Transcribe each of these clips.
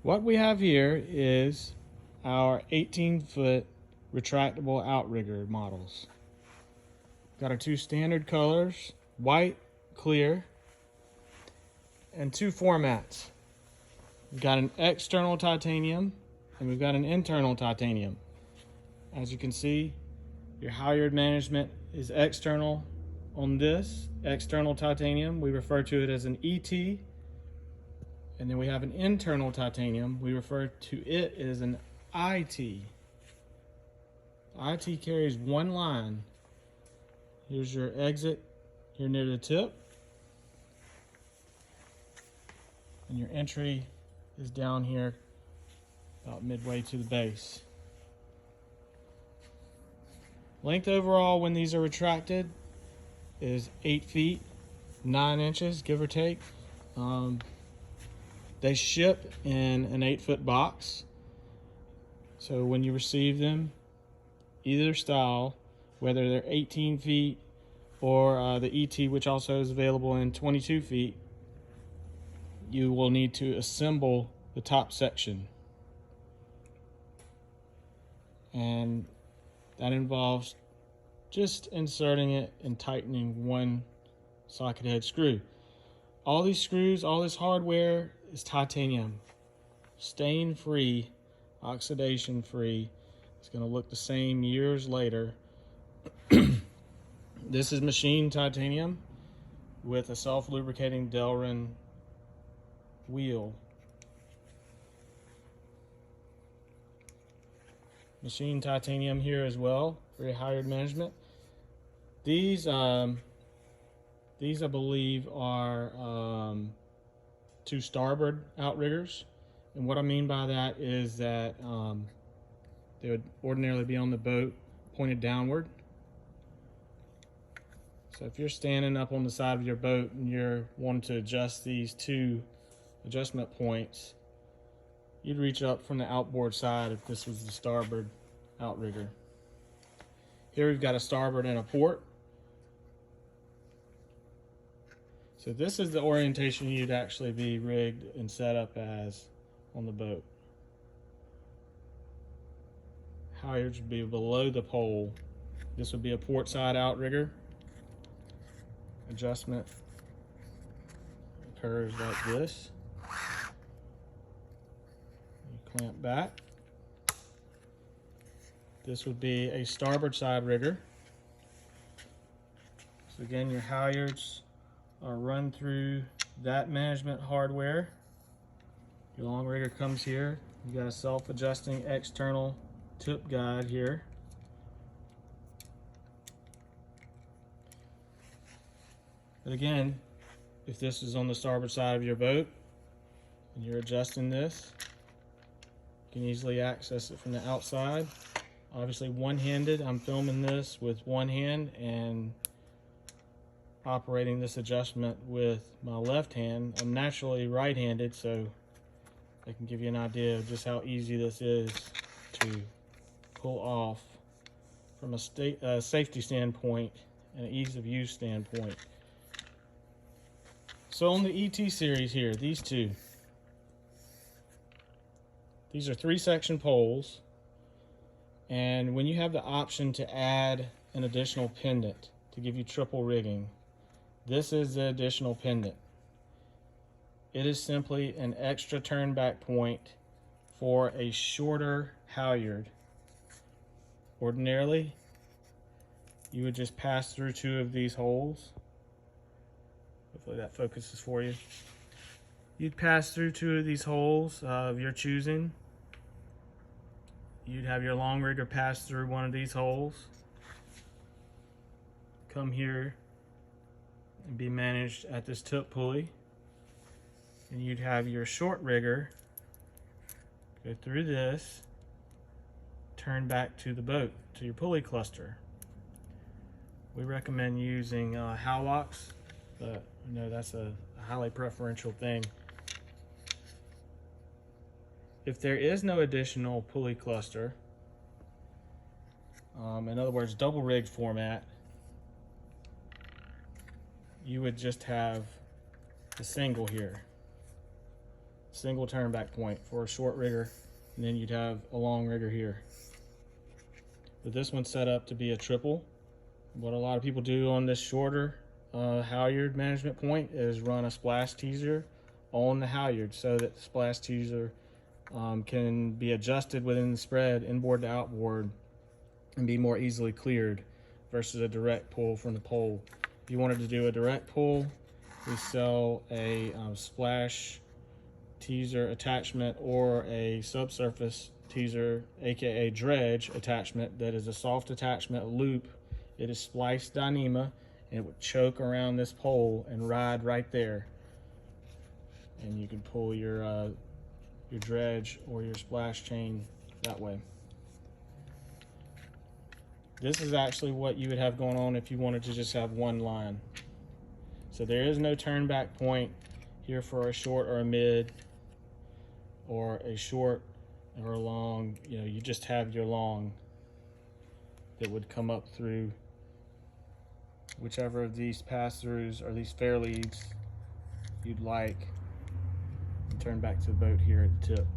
What we have here is our 18-foot retractable outrigger models. Got our two standard colors, white, clear, and two formats. We've got an external titanium and we've got an internal titanium. As you can see, your halyard management is external on this external titanium. We refer to it as an ET. And then we have an internal titanium. We refer to it as an IT. IT carries one line. Here's your exit here near the tip. And your entry is down here about midway to the base. Length overall when these are retracted is 8 feet, 9 inches, give or take. They ship in an 8-foot box. So when you receive them, either style, whether they're 18 feet or the ET, which also is available in 22 feet, you will need to assemble the top section. And that involves just inserting it and tightening one socket head screw. All these screws, all this hardware is titanium, stain free, oxidation free. It's going to look the same years later. This is machined titanium with a self-lubricating Delrin wheel. Machined titanium here as well for your halyard management. These I believe are two starboard outriggers, and what I mean by that is that they would ordinarily be on the boat pointed downward. So if you're standing up on the side of your boat and you're wanting to adjust these two adjustment points, you'd reach up from the outboard side if this was the starboard outrigger. Here we've got a starboard and a port. So this is the orientation you'd actually be rigged and set up as on the boat. Halyards would be below the pole. This would be a port side outrigger. Adjustment occurs like this. You clamp back. This would be a starboard side rigger. So again, your halyards are run through that management hardware. Your long rigger comes here. You got a self-adjusting external tip guide here. But again, if this is on the starboard side of your boat and you're adjusting this, you can easily access it from the outside. Obviously one-handed, I'm filming this with one hand and operating this adjustment with my left hand. I'm naturally right-handed, so I can give you an idea of just how easy this is to pull off from a safety standpoint and an ease of use standpoint. So on the ET series here, these two, these are 3-section poles, and when you have the option to add an additional pendant to give you triple rigging, this is the additional pendant. It is simply an extra turn back point for a shorter halyard. Ordinarily, you would just pass through 2 of these holes. Hopefully that focuses for you. You'd pass through 2 of these holes of your choosing. You'd have your long rigger pass through one of these holes, come here and be managed at this tip pulley, and you'd have your short rigger go through this, turn back to the boat, to your pulley cluster. We recommend using Howlocks, but I know that's a highly preferential thing. If there is no additional pulley cluster, in other words, double rigged format, you would just have the single here. single turn back point for a short rigger, and then you'd have a long rigger here. But this one's set up to be a triple. What a lot of people do on this shorter halyard management point is run a splash teaser on the halyard so that the splash teaser can be adjusted within the spread, inboard to outboard, and be more easily cleared versus a direct pull from the pole. If you wanted to do a direct pull, we sell a splash teaser attachment or a subsurface teaser, aka dredge attachment, that is a soft attachment, a loop. It is spliced Dyneema, and it would choke around this pole and ride right there. And you can pull your dredge or your splash chain that way. This is actually what you would have going on if you wanted to just have one line. So there is no turn back point here for a short or a mid, or a short or a long. You know, you just have your long that would come up through whichever of these pass-throughs or these fair leads you'd like, and turn back to the boat here at the tip.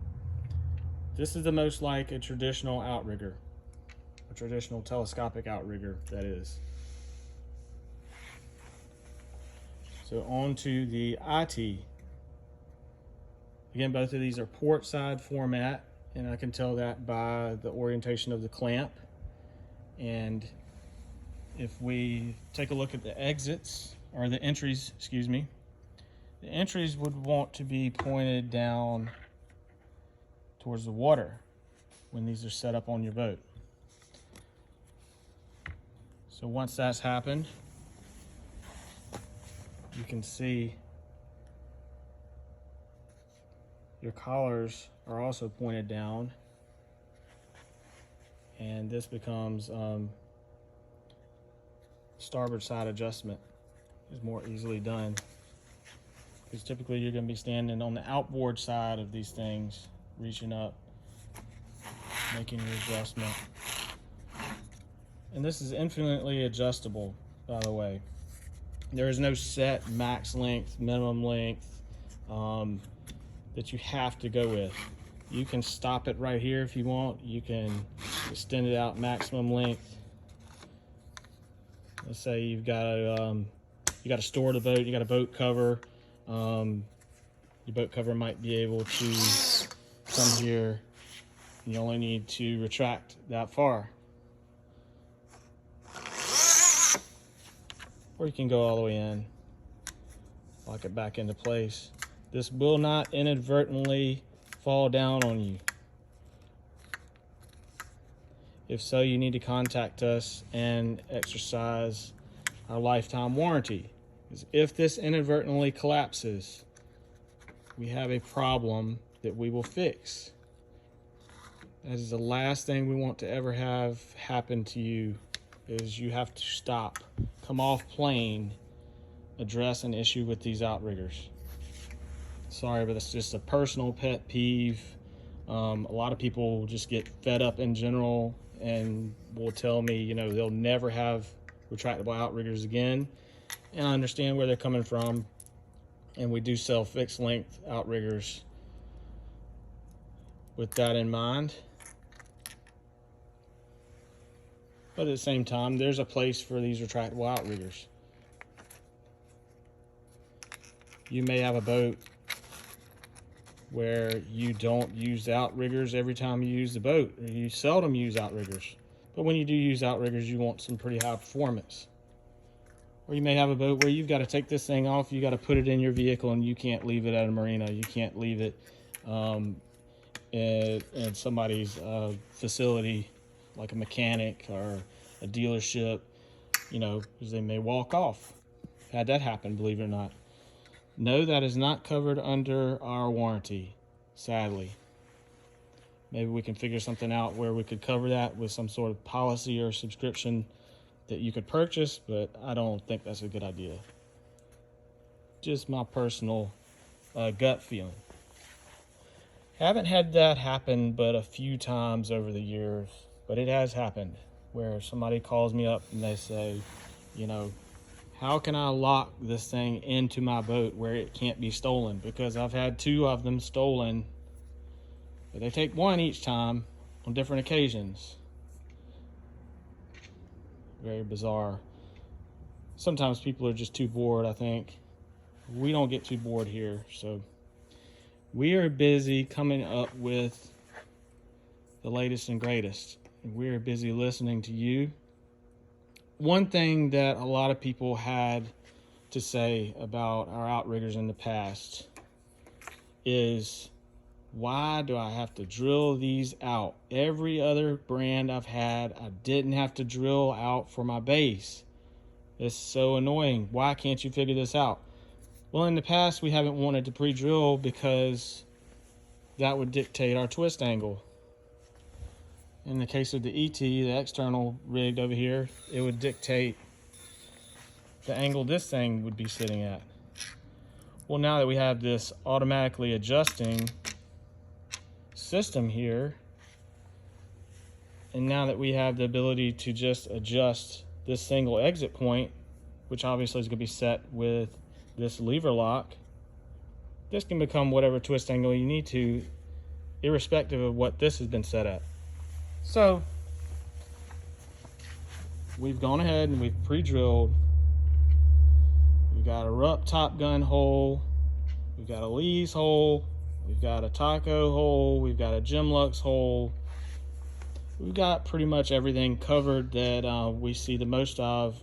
This is the most like a traditional outrigger, a traditional telescopic outrigger, that is. So on to the IT. Again, both of these are port side format, and I can tell that by the orientation of the clamp. And if we take a look at the exits, or the entries, excuse me, the entries would want to be pointed down towards the water when these are set up on your boat. So once that's happened, you can see your collars are also pointed down, and this becomes starboard side adjustment is more easily done, because typically you're going to be standing on the outboard side of these things, reaching up, making your adjustment. And this is infinitely adjustable, by the way. There is no set max length, minimum length that you have to go with. You can stop it right here if you want. You can extend it out maximum length. Let's say you've got to store the boat. You got a boat cover. Your boat cover might be able to come here. You only need to retract that far. Or you can go all the way in, lock it back into place. This will not inadvertently fall down on you. If so, you need to contact us and exercise our lifetime warranty. Because if this inadvertently collapses, we have a problem that we will fix. That is the last thing we want to ever have happen to you, is you have to stop, come off plane, address an issue with these outriggers. Sorry, but it's just a personal pet peeve. A lot of people just get fed up in general and will tell me, you know, they'll never have retractable outriggers again. And I understand where they're coming from. And we do sell fixed length outriggers with that in mind. But at the same time, there's a place for these retractable outriggers. You may have a boat where you don't use outriggers every time you use the boat, or you seldom use outriggers. But when you do use outriggers, you want some pretty high performance. Or you may have a boat where you've got to take this thing off, you got to put it in your vehicle, and you can't leave it at a marina. You can't leave it in somebody's facility, like a mechanic or a dealership, you know, because they may walk off. Had that happen, believe it or not. No, that is not covered under our warranty, sadly. Maybe we can figure something out where we could cover that with some sort of policy or subscription that you could purchase, but I don't think that's a good idea. Just my personal gut feeling. Haven't had that happen but a few times over the years, but it has happened where somebody calls me up and they say, you know, how can I lock this thing into my boat where it can't be stolen? Because I've had 2 of them stolen, but they take 1 each time on different occasions. Very bizarre. Sometimes people are just too bored, I think. We don't get too bored here, so we are busy coming up with the latest and greatest. We're busy listening to you. One thing that a lot of people had to say about our outriggers in the past is, why do I have to drill these out? Every other brand I've had, I didn't have to drill out for my base. It's so annoying. Why can't you figure this out? Well, in the past, we haven't wanted to pre-drill because that would dictate our twist angle. In the case of the ET, the external rigged over here, it would dictate the angle this thing would be sitting at. Well, now that we have this automatically adjusting system here, and now that we have the ability to just adjust this single exit point, which obviously is going to be set with this lever lock, this can become whatever twist angle you need to, irrespective of what this has been set at. So we've gone ahead and we've pre-drilled. We've got a Rupp Top Gun hole, we've got a Lee's hole, we've got a Taco hole, we've got a Gemlux hole. We've got pretty much everything covered that we see the most of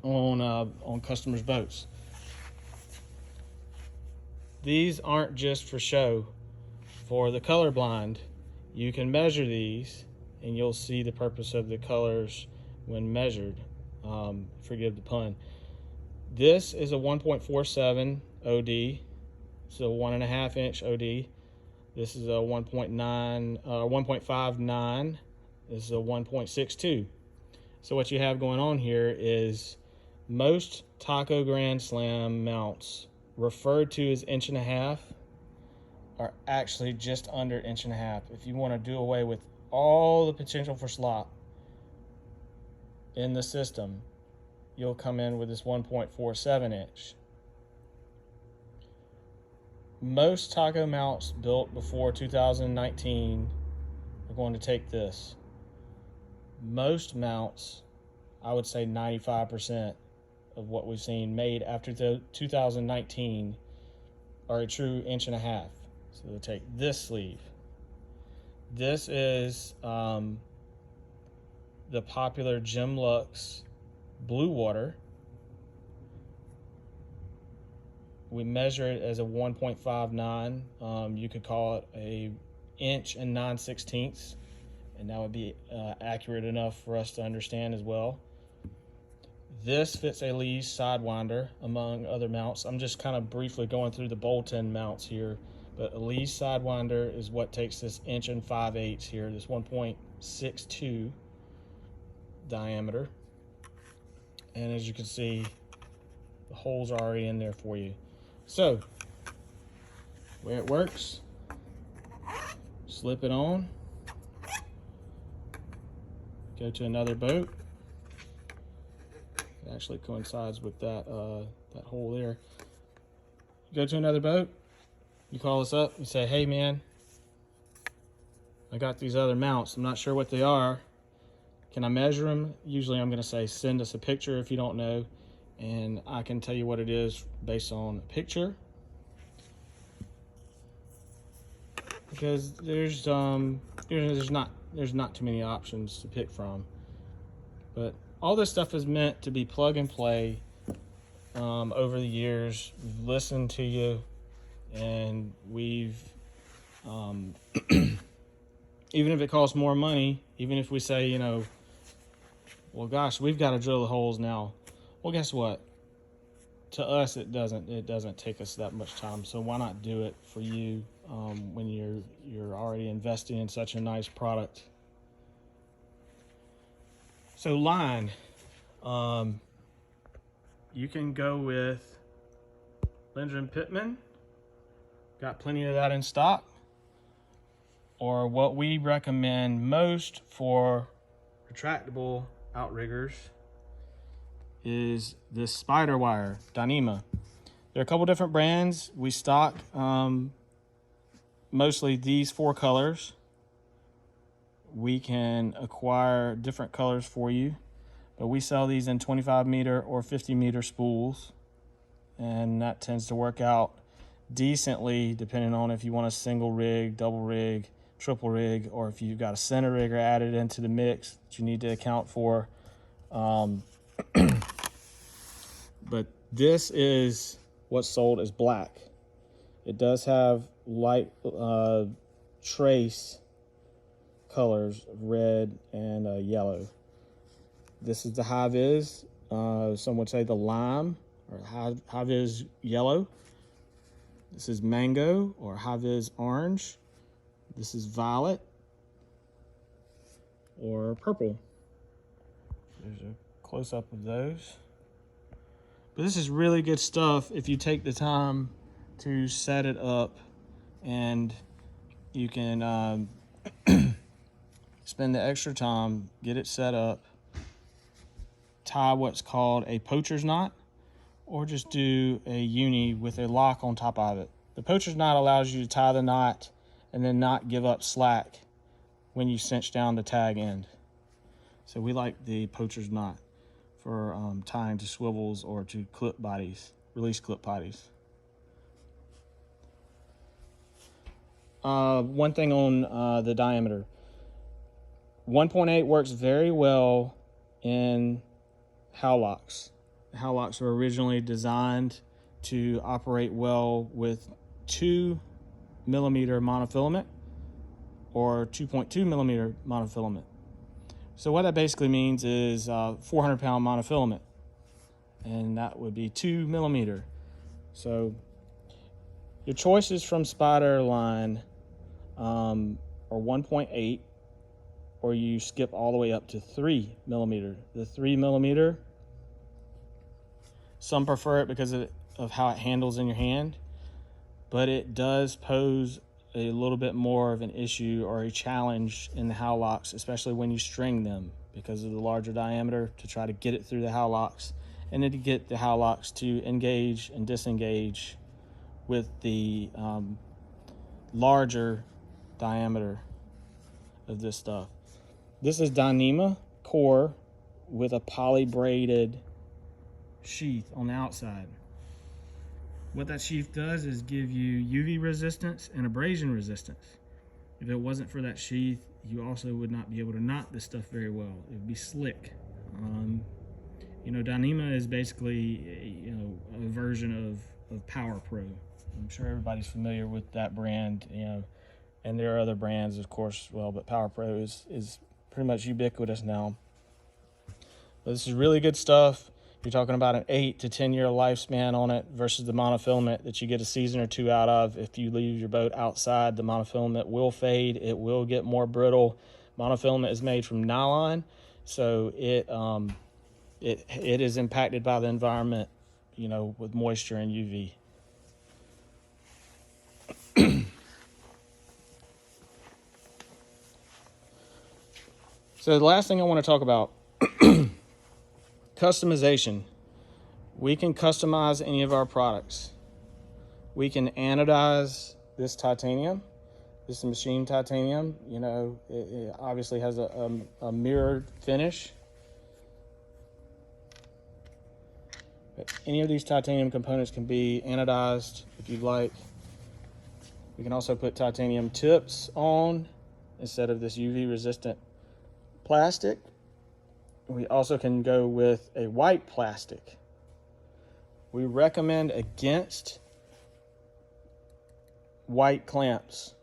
on customers' boats. These aren't just for show. For the colorblind, you can measure these and you'll see the purpose of the colors when measured. Forgive the pun. This is a 1.47 OD, so 1.5 inch OD. This is a 1.59. This is a 1.62. So what you have going on here is most Taco Grand Slam mounts referred to as 1.5 inches are actually just under 1.5 inches. If you want to do away with all the potential for slop in the system, you'll come in with this 1.47 inch. Most Taco mounts built before 2019 are going to take this. Most mounts, I would say 95% of what we've seen made after 2019 are a true 1.5 inches. So they'll take this sleeve. This is the popular Gemlux Blue Water. We measure it as a 1.59. You could call it a 1.9/16 inches, and that would be accurate enough for us to understand as well. This fits a Lee's Sidewinder, among other mounts. I'm just kind of briefly going through the bolt-in mounts here, but a Lee's Sidewinder is what takes this 1 5/8 inches here, this 1.62 diameter. And as you can see, the holes are already in there for you. So, where it works, slip it on, go to another boat. It actually coincides with that that hole there. Go to another boat, you call us up, you say, hey man, I got these other mounts, I'm not sure what they are. Can I measure them? Usually I'm going to say send us a picture if you don't know, and I can tell you what it is based on a picture. Because there's not too many options to pick from. But all this stuff is meant to be plug and play. Over the years, we've listened to you, and we've even if it costs more money, even if we say, you know, well, gosh, we've got to drill the holes now. Well, guess what? To us, it doesn't take us that much time. So why not do it for you when you're already investing in such a nice product? So line, you can go with Linder & Pittman. Got plenty of that in stock. Or what we recommend most for retractable outriggers is this spider wire, Dyneema. There are a couple different brands. We stock mostly these 4 colors. We can acquire different colors for you, but we sell these in 25 meter or 50 meter spools, and that tends to work out decently depending on if you want a single rig, double rig, triple rig, or if you've got a center rigger added into the mix that you need to account for. But this is what's sold as black. It does have light trace colors, red and yellow. This is the high-vis. Some would say the lime or high-vis yellow. This is mango or high-vis orange. This is violet or purple. There's a close-up of those. But this is really good stuff if you take the time to set it up, and you can spend the extra time, get it set up, tie what's called a poacher's knot, or just do a uni with a lock on top of it. The poacher's knot allows you to tie the knot and then not give up slack when you cinch down the tag end. So we like the poacher's knot for tying to swivels or to clip bodies, release clip bodies. One thing on the diameter. 1.8 works very well in howlocks. Howlocks were originally designed to operate well with 2 millimeter monofilament or 2.2 millimeter monofilament. So what that basically means is 400 pound monofilament, and that would be 2 millimeter. So your choices from Spider line are 1.8, or you skip all the way up to 3 millimeter. The 3 millimeter, some prefer it because of how it handles in your hand, but it does pose a little bit more of an issue or a challenge in the howlocks, especially when you string them, because of the larger diameter, to try to get it through the howlocks, and then to get the howlocks to engage and disengage with the larger diameter of this stuff. This is Dyneema core with a poly braided sheath on the outside. What that sheath does is give you UV resistance and abrasion resistance. If it wasn't for that sheath, you also would not be able to knot this stuff very well. It would be slick. You know, Dyneema is basically a version of Power Pro. I'm sure everybody's familiar with that brand, and there are other brands, of course, as well, but Power Pro is pretty much ubiquitous now. But this is really good stuff. You're talking about an 8 to 10 year lifespan on it versus the monofilament that you get a season or 2 out of. If you leave your boat outside, the monofilament will fade. It will get more brittle. Monofilament is made from nylon, so it is impacted by the environment, with moisture and UV. So the last thing I want to talk about, customization. We can customize any of our products. We can anodize this titanium. This is machined titanium. It obviously has a mirrored finish. But any of these titanium components can be anodized if you'd like. We can also put titanium tips on instead of this UV resistant plastic. We also can go with a white plastic. We recommend against white clamps,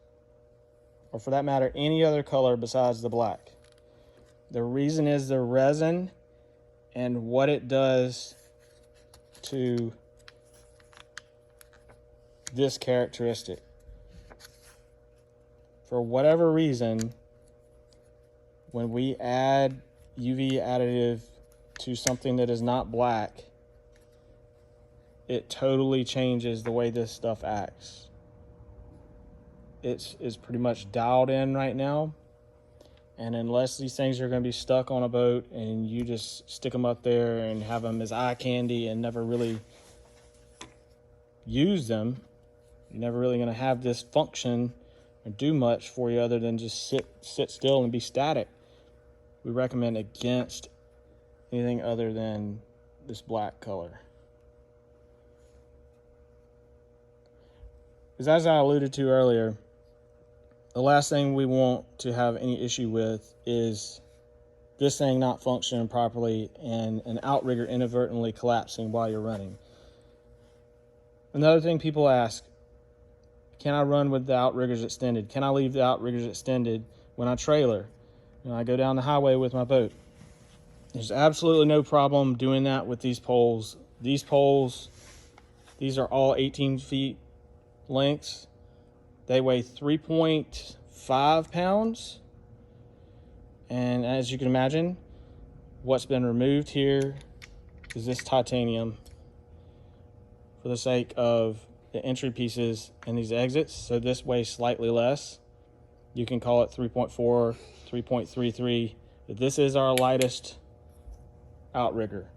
or for that matter, any other color besides the black. The reason is the resin and what it does to this characteristic. For whatever reason, when we add UV additive to something that is not black, it totally changes the way this stuff acts. It's pretty much dialed in right now, And unless these things are going to be stuck on a boat and you just stick them up there and have them as eye candy and never really use them, you're never really going to have this function or do much for you other than just sit still and be static. We recommend against anything other than this black color. Because as I alluded to earlier, the last thing we want to have any issue with is this thing not functioning properly and an outrigger inadvertently collapsing while you're running. Another thing people ask, can I run with the outriggers extended? Can I leave the outriggers extended when I trailer? When I go down the highway with my boat? There's absolutely no problem doing that with these poles. These poles, these are all 18 feet lengths. They weigh 3.5 pounds. And as you can imagine, what's been removed here is this titanium for the sake of the entry pieces and these exits. So this weighs slightly less. You can call it 3.4, 3.33. But this is our lightest outrigger.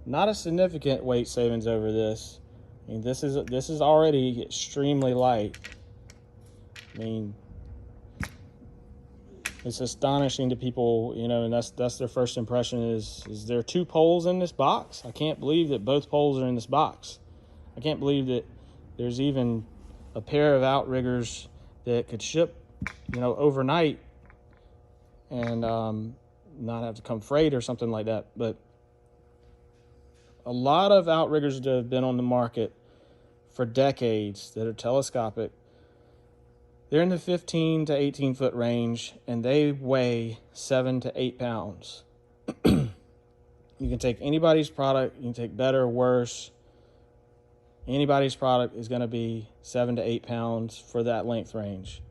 Not a significant weight savings over this. I mean, this is already extremely light. I mean, it's astonishing to people, you know, and that's their first impression is there 2 poles in this box? I can't believe that both poles are in this box. I can't believe that there's even a pair of outriggers that could ship, you know, overnight and not have to come freight or something like that. But a lot of outriggers that have been on the market for decades that are telescopic, they're in the 15 to 18 foot range and they weigh 7 to 8 pounds. You can take anybody's product, you can take better or worse. Anybody's product is going to be 7 to 8 pounds for that length range.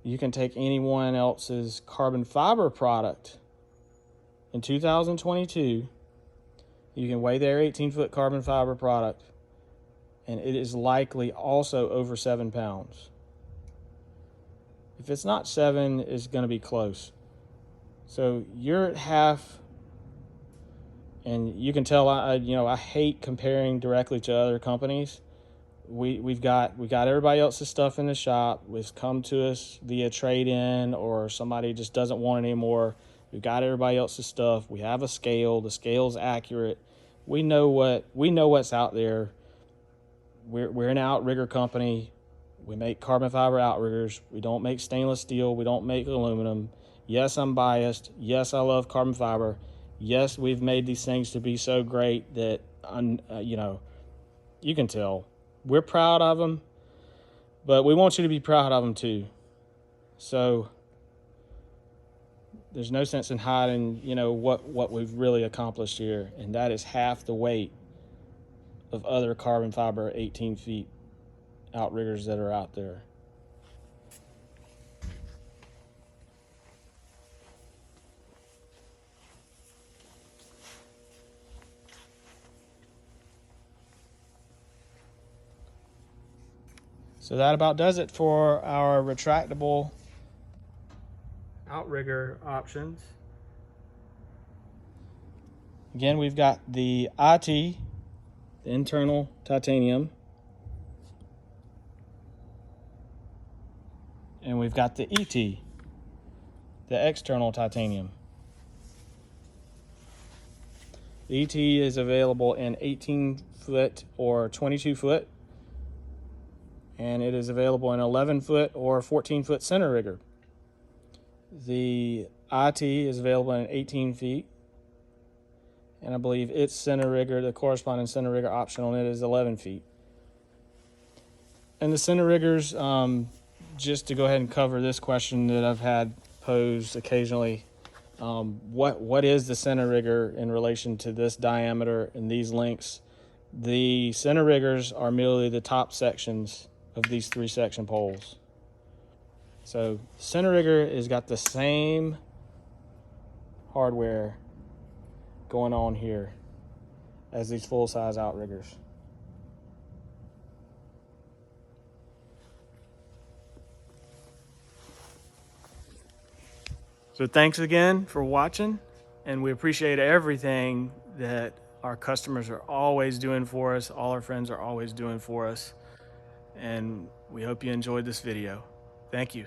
You can take anyone else's carbon fiber product in 2022. You can weigh their 18-foot carbon fiber product, and it is likely also over 7 pounds. If it's not 7, it's going to be close. So you're at half, and you can tell I hate comparing directly to other companies. We've got everybody else's stuff in the shop. It's come to us via trade-in, or somebody just doesn't want it anymore. We've got everybody else's stuff. We have a scale. The scale's accurate. We know what's out there. We're an outrigger company. We make carbon fiber outriggers. We don't make stainless steel. We don't make aluminum. Yes, I'm biased. Yes, I love carbon fiber. Yes, we've made these things to be so great that you can tell. We're proud of them, but we want you to be proud of them too. So there's no sense in hiding, what we've really accomplished here, and that is half the weight of other carbon fiber 18 feet outriggers that are out there. So that about does it for our retractable outrigger options. Again, we've got the IT, the internal titanium, and we've got the ET, the external titanium. The ET is available in 18 foot or 22 foot, and it is available in 11 foot or 14 foot center rigger. The IT is available in 18 feet, and I believe its center rigger, the corresponding center rigger option on it, is 11 feet. And the center riggers, just to go ahead and cover this question that I've had posed occasionally, what is the center rigger in relation to this diameter and these lengths? The center riggers are merely the top sections of these 3 section poles. So center rigger has got the same hardware going on here as these full-size outriggers. So thanks again for watching, and we appreciate everything that our customers are always doing for us, all our friends are always doing for us, and we hope you enjoyed this video. Thank you.